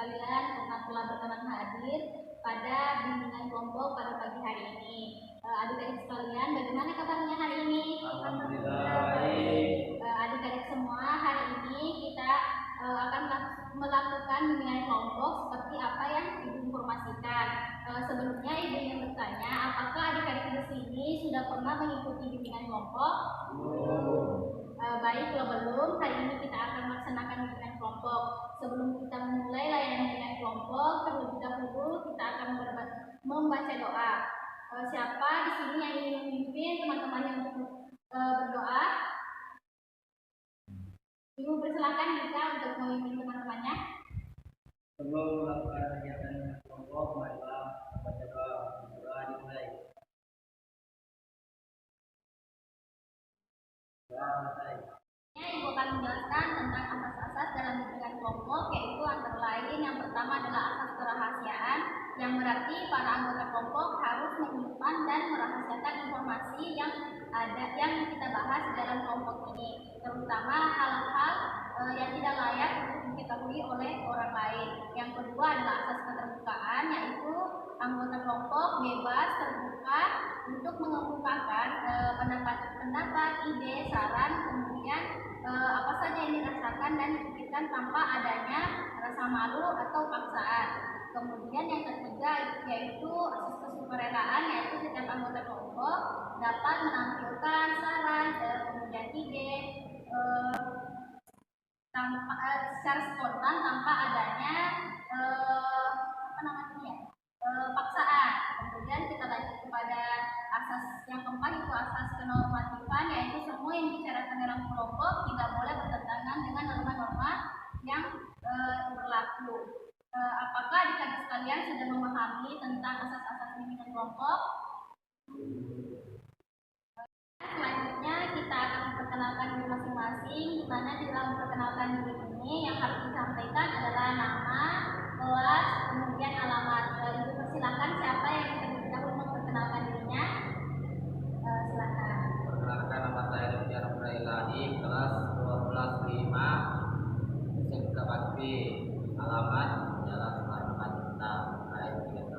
sekalian karena telah berkenan hadir pada bimbingan kelompok pada pagi hari ini. Adik-adik sekalian, bagaimana kabarnya hari ini? Alhamdulillah baik. Adik-adik semua, hari ini kita akan melakukan bimbingan kelompok seperti apa yang Ibu informasikan. Sebelumnya Ibu ingin bertanya, apakah adik-adik di sini sudah pernah mengikuti bimbingan kelompok? Baik, kalau belum, hari ini kita akan melaksanakan bimbingan kelompok. Sebelum kita memulai layanan bimbingan kelompok, terlebih dahulu kita akan membaca doa. Siapa di sini yang ingin memimpin teman-temannya untuk berdoa? Ibu persilakan kita untuk memimpin teman-temannya. Sebelum melakukan kegiatan kelompok, marilah baca doa. Doa dimulai. Ibu akan menjelaskan tentang asas-asas dalam bimbingan kelompok, yaitu antara lain yang pertama adalah asas kerahasiaan, yang berarti para anggota kelompok harus menyimpan dan merahasiakan informasi yang kita bahas di dalam kelompok ini, terutama hal-hal yang tidak layak untuk diketahui oleh orang lain. Yang kedua adalah asas keterbukaan, yaitu anggota kelompok bebas terbuka untuk mengemukakan pendapat, ide, saran, kemudian apa saja yang dirasakan dan dipikirkan tanpa adanya rasa malu atau paksaan. Kemudian yang ketiga yaitu asas kesukarelaan, yaitu setiap anggota kelompok dapat menampilkan saran, kemudian ide secara spontan tanpa adanya paksaan. Kemudian kita lanjut kepada asas yang keempat, itu asas kenormatifan, yaitu semua yang dibicarakan dalam kelompok tidak boleh bertentangan dengan norma-norma yang berlaku. Apakah adik-adik sekalian sudah memahami tentang asas-asas bimbingan kelompok? Selanjutnya kita akan memperkenalkan diri masing-masing, di mana di dalam memperkenalkan diri ini yang harus disampaikan adalah nama, kelas, kemudian alamat. Ibu persilakan siapa yang terlebih dahulu memperkenalkan dirinya. Silakan. Perkenalkan, nama saya Rizky Ilahi, kelas 12-5, SMK Bakti. Alamat Jalan Sukarno Cinta, KM 3.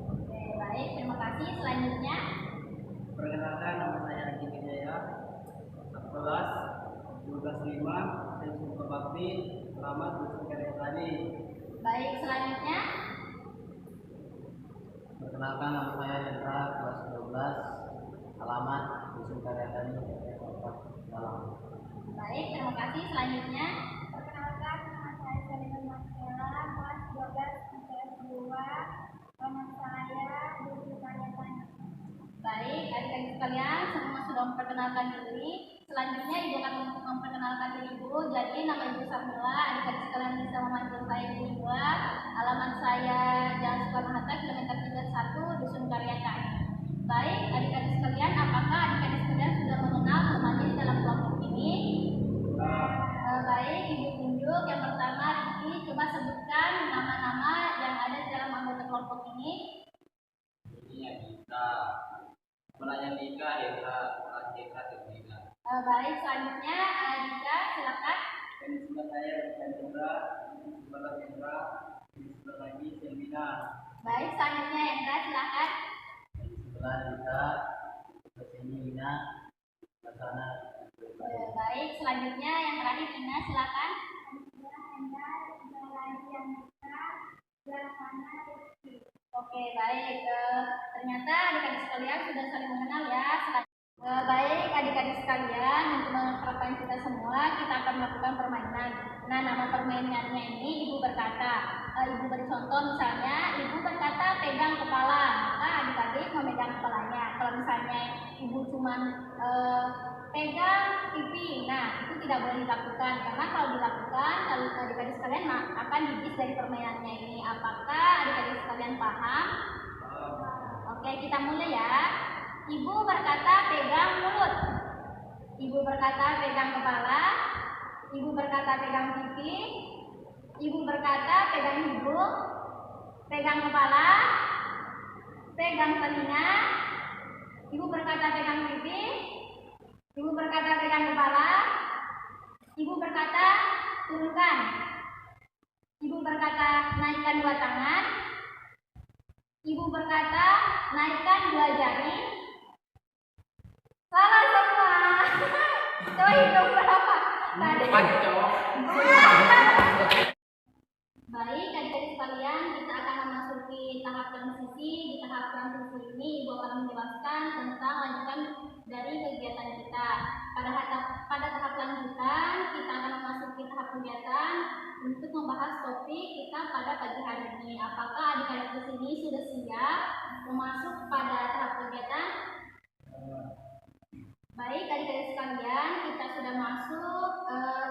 Oke, baik, terima kasih. Selanjutnya. Perkenalkan, nama saya Adi Wijaya, kelas 12-5, SMK Bakti. Alamat Dusun Karyatani. Baik, selanjutnya. Perkenalkan, nama saya Hendra, kelas 12, alamat Dusun Karyatani, Dalam. Baik, terima kasih. Selanjutnya. Perkenalkan, nama saya Selina Marcella, kelas 12 IPS 2, nama saya Dusun Karyatani. Baik, adik-adik sekalian semua sudah memperkenalkan diri. Selanjutnya Ibu akan memperkenalkan diri Ibu. Jadi nama Ibu Sarmila, adik-adik sekalian bisa memanggil saya Ibu. Alamat saya Jalan Soekarno-Hatta, kilometer 31, Dusun Karyatani. Baik, adik-adik sekalian, apakah adik-adik sekalian sudah mengenal namanya di dalam kelompok ini? Baik, Ibu tunjuk. Yang pertama, Riki, coba sebutkan nama-nama yang ada di dalam anggota kelompok ini. Ini ya kita menanya Dika, Deka, Deka, Deka. Baik, selanjutnya Dika, silakan. Ini sebelah saya Hendra, sebelah Hendra, ini sebelah lagi Selina. Baik, selanjutnya Hendra, silakan. Ini sebelah Dika, sebelah sini Lina, sebelah sana. Baik, selanjutnya yang terakhir Ina, silakan. Oke, baik. Ternyata adik-adik sekalian sudah saling mengenal ya. Baik, adik-adik sekalian, untuk memperkenalkan kita semua, kita akan melakukan permainan. Nah, nama permainannya ini Ibu berkata. Ibu beri contoh, misalnya Ibu berkata pegang kepala, maka adik-adik memegang kepalanya. Kalau misalnya Ibu cuma pegang pipi, nah itu tidak boleh dilakukan, karena kalau dilakukan lalu adik-adik sekalian akan dibis dari permainannya ini. Apakah adik-adik sekalian paham? Oke, kita mulai ya. Ibu berkata pegang mulut, Ibu berkata pegang kepala, Ibu berkata pegang pipi, Ibu berkata pegang hidung, pegang kepala, pegang telinga, Ibu berkata pegang pipi, Ibu berkata pegang kepala, Ibu berkata turunkan. Ibu berkata, naikkan dua tangan. Ibu berkata, naikkan dua jari. Salah semua. Coba hitung berapa tadi. Baik, adik-adik sekalian, kita akan memasuki tahap transisi. Di tahap transisi ini, Ibu akan menjelaskan tentang lanjutan dari kegiatan kita. Pada tahap lanjutan, kita akan memasuki tahap kegiatan untuk membahas topik kita pada pagi hari ini. Apakah adik-adik di sini sudah siap masuk pada tahap kegiatan? Baik, adik-adik sekalian, kita sudah masuk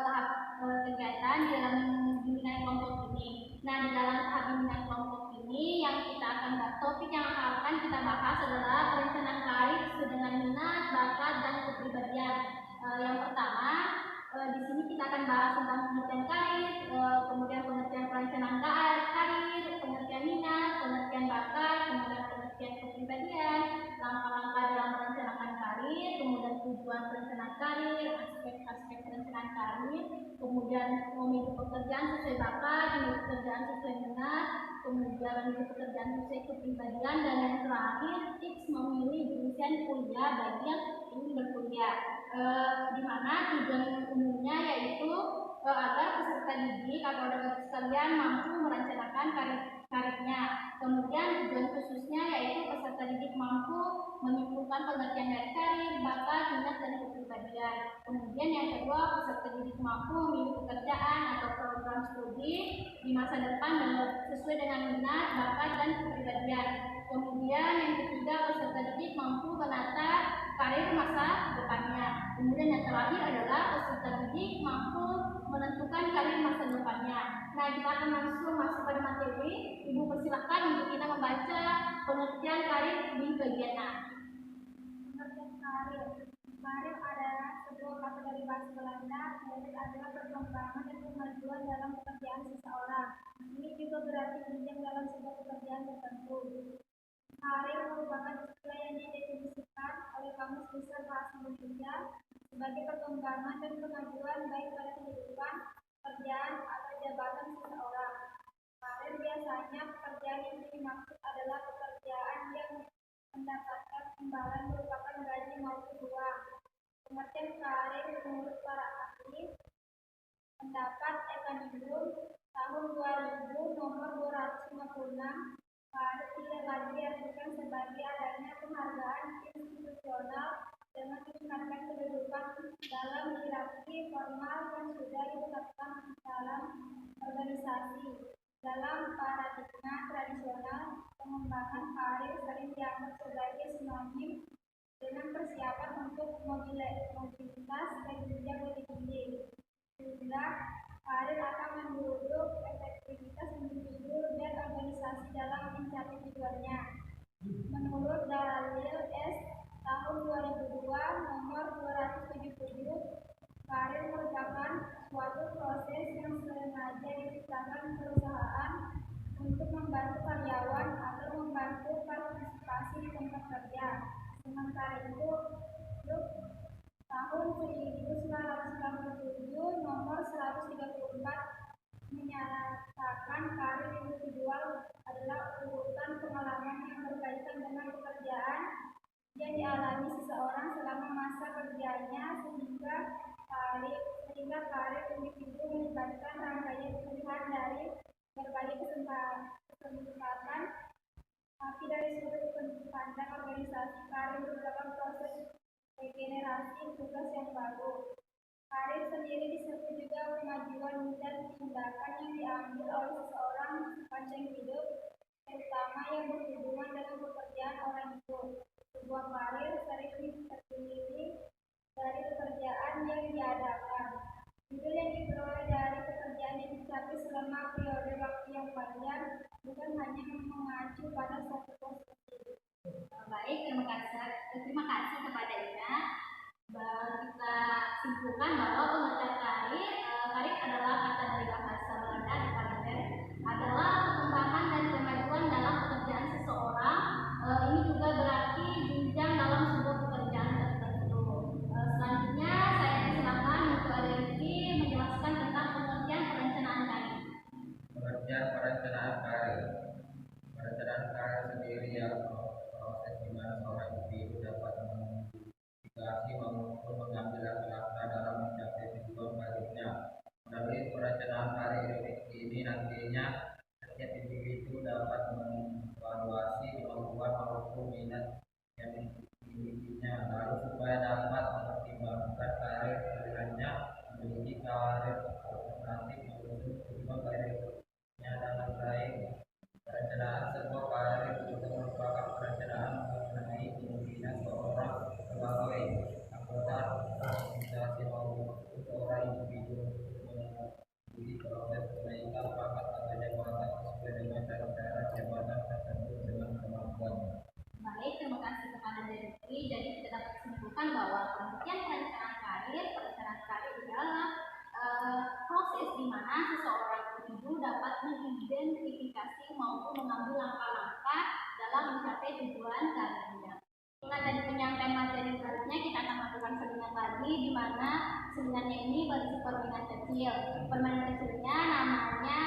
tahap kegiatan di dalam bimbingan kelompok ini. Nah, di dalam tahap bimbingan kelompok ini yang kita akan topik yang akan kita bahas adalah perencanaan karir sesuai dengan minat, bakat, dan kepribadian. Yang pertama, di sini kita akan bahas tentang pengertian karir, kemudian pengertian perencanaan karir, pengertian minat, pengertian bakat, kemudian pengertian kepribadian, langkah-langkah dalam merencanakan karir, kemudian tujuan perencanaan karir, aspek-aspek perencanaan karir, kemudian memilih pekerjaan sesuai bakat, memilih pekerjaan sesuai minat, kemudian memilih pekerjaan sesuai kepribadian, dan yang terakhir tips memilih jurusan kuliah bagi yang ingin berkuliah. Di mana tujuan umumnya yaitu agar peserta didik atau adik-adik sekalian mampu merencanakan karirnya. Kemudian tujuan khususnya yaitu peserta didik mampu menyimpulkan pengertian dari karir, bakat, minat, dan kepribadian. Kemudian yang kedua, peserta didik mampu memilih pekerjaan atau program studi di masa depan dan sesuai dengan minat, bakat, dan kepribadian. Kemudian yang ketiga, peserta didik mampu menata karir masa depannya. Kemudian yang terakhir adalah peserta didik mampu menentukan karir masa depannya. Nah, kita akan langsung masuk pada materi. Ibu persilahkan untuk kita membaca pengertian karir di bagian A. Pengertian karir. Karir adalah sebuah kata dari bahasa Belanda, yaitu adalah perkembangan dan kemajuan dalam pekerjaan seseorang. Ini juga berarti jenjang dalam sebuah pekerjaan tertentu. Karir merupakan istilah yang didefinisikan oleh Kamus Besar Bahasa Indonesia sebagai perkembangan dan kemajuan baik pada kehidupan, pekerjaan, atau jabatan seseorang. Karir biasanya pekerjaan yang dimaksud adalah pekerjaan yang mendapatkan imbalan merupakan gaji maupun uang. Pengertian karir menurut para ahli pendapat Ekanidum tahun 2000 nomor 256, karir tidak lagi diartikan sebagai adanya penghargaan institusional dengan meningkatkan kedudukan dalam hierarki formal yang sudah ditetapkan dalam organisasi. Dalam paradigma tradisional, pengembangan karir sering dianggap sebagai sinonim dengan persiapan untuk mobilitas dan jenjang lebih tinggi. Sehingga karir akan menggeruduk efektivitas individu dan organisasi dalam mencapai tujuannya. Menurut dalil S tahun 2002 nomor 277, karir merupakan suatu proses yang sengaja diciptakan perusahaan untuk membantu karyawan atau membantu partisipasi di tempat kerja. Sementara itu, tahun 1997 nomor 134 menyatakan karir individual adalah urutan pengalaman yang berkaitan dengan pekerjaan yang dialami seseorang selama masa kerjanya sehingga karir individu melibatkan rangkaian pilihan dari berbagai kesempatan. Tapi dari sudut pandang organisasi, karir merupakan proses regenerasi tugas yang baru. Karir sendiri disebut juga kemajuan dan tindakan yang diambil oleh seseorang sepanjang hidup, terutama yang berhubungan dengan pekerjaan orang itu. Sebuah karir sering terdiri dari pekerjaan yang diadakan. Judul yang diperoleh dari pekerjaan yang dicapai selama periode waktu yang panjang bukan hanya mengacu pada satu posisi. Baik, terima kasih kepada Ina. Kita simpulkan bahwa pengertian karir adalah kata dari bahasa Belanda adalah perkembangan dan kemajuan dalam pekerjaan seseorang. Ini juga berarti jenjang dalam sebuah pekerjaan tertentu. Selanjutnya saya silakan untuk Adik menjelaskan tentang pengertian perencanaan karir. supaya dapat mempertimbangkan karir pilihannya, memiliki karir alternatif maupun tujuan karirnya dengan baik. Perencanaan sebuah karir juga merupakan perencanaan mengenai kemungkinan seorang sebagai anggota organisasi maupun seorang individu mengikuti proses kenaikan pangkat atau jabatan sesuai dengan syarat-syarat jabatan tertentu dengan kemampuannya. Baik, terima kasih kepada Dewi. Jadi kita dapat simpulkan bahwa pengertian perencanaan karir adalah proses di mana seseorang individu dapat mengidentifikasi maupun mengambil langkah-langkah dalam mencapai tujuan karirnya. Setelah tadi penyampaian materi selanjutnya, kita akan melakukan selingan lagi, di mana selingannya ini berisi permainan kecil. Permainan kecilnya namanya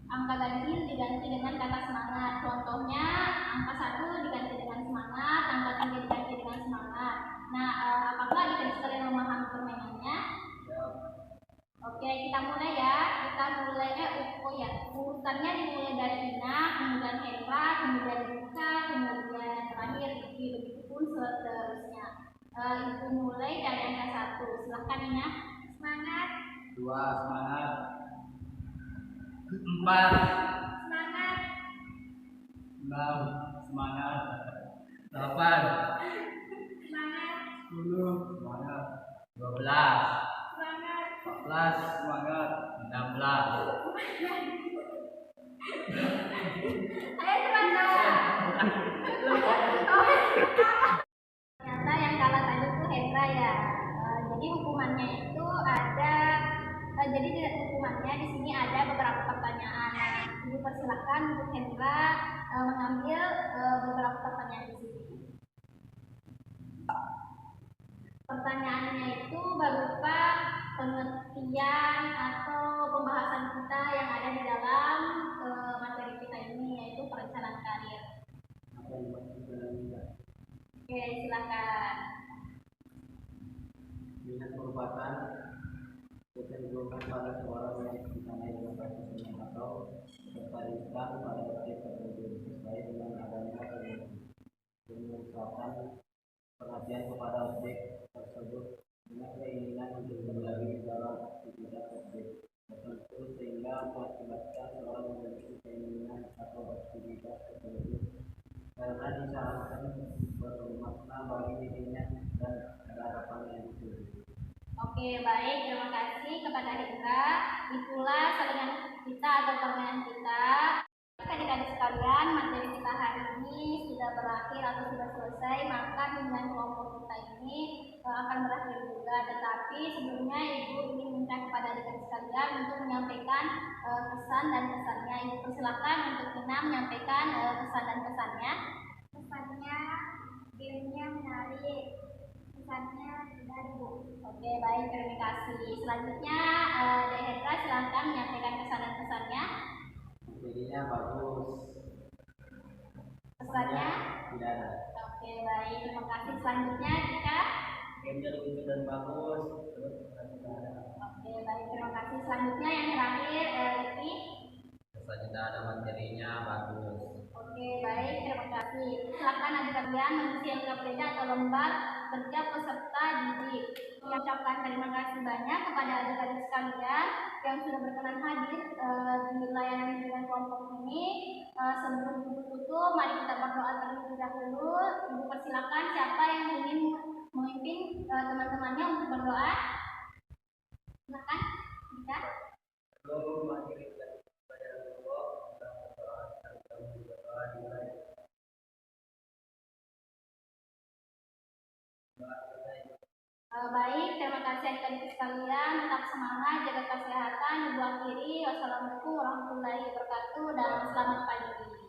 angka ganjil diganti dengan kata semangat. Contohnya angka 1 diganti dengan semangat, angka 3 diganti dengan semangat. Nah, apakah adik-adik sekalian memahami permainannya? Oke, kita mulai ya. Urutannya dimulai dari Ina, kemudian Hendra, kemudian Rika, kemudian yang terakhir Riki, begitu pun seterusnya. Itu mulai dari angka 1. Silahkan Ina. Semangat. 2. Semangat. 4. Semangat. 6. Semangat. 8. Semangat. 10. Semangat. 12. Semangat. 14. Semangat. 16. Ayo teman-teman. Ternyata yang kalah tadi itu Hendra ya. Jadi hukumannya itu ada, hukumannya di sini ada beberapa pertanyaan. Nah, Ibu persilahkan untuk Hendra mengambil beberapa pertanyaan di sini. Pertanyaannya itu berupa pengertian atau pembahasan kita yang ada di dalam materi kita ini, yaitu perencanaan karir. Oke, silakan. Minat merupakan kecenderungan pada seorang yang dikenai dengan profesinya atau ketertarikan pada objek tertentu sesuai dengan adanya pemusatan perhatian kepada objek tersebut dengan keinginan untuk kembali dalam aktivitas objek tertentu sehingga mengakibatkan seorang memiliki keinginan atau aktivitas tersebut karena disarankan bermakna bagi dirinya dan harapan yang dituju. Oke, baik. Terima kasih kepada Hendra. Itulah salingan kita atau permainan kita. Adik-adik sekalian, materi kita hari ini sudah berakhir atau sudah selesai, maka dengan kelompok kita ini akan berakhir juga. Tetapi sebelumnya Ibu ingin minta kepada adik-adik sekalian untuk menyampaikan pesan dan pesannya. Ibu persilakan untuk Ina menyampaikan pesan dan pesannya. Pesannya, gamenya menarik. Pesannya benar, Bu. Oke, baik, terima kasih. Selanjutnya, Hendra silakan menyampaikan pesan dan pesannya. Jadinya bagus. Pesannya? Tidak ada. Oke, baik, terima kasih. Selanjutnya, Dika. Gamenya lucu dan bagus. Terus tidak ada. Oke, baik, terima kasih. Selanjutnya yang terakhir, Riki. Pesan kita ada materinya bagus. Oke, baik, terima kasih. Silakan adik kalian mengisi LKPD atau lembar kerja peserta didik. Mengucapkan terima kasih banyak kepada adik-adik sekalian yang sudah berkenan hadir di layanan bimbingan kelompok ini. Sebelum Ibu tutup, mari kita berdoa terlebih dahulu. Ibu persilakan siapa yang ingin memimpin teman-temannya untuk berdoa. Silakan, Dika. Baik, terima kasih adik-adik sekalian. Tetap semangat, jaga kesehatan. Ibu akhiri. Wassalamualaikum warahmatullahi wabarakatuh dan selamat pagi.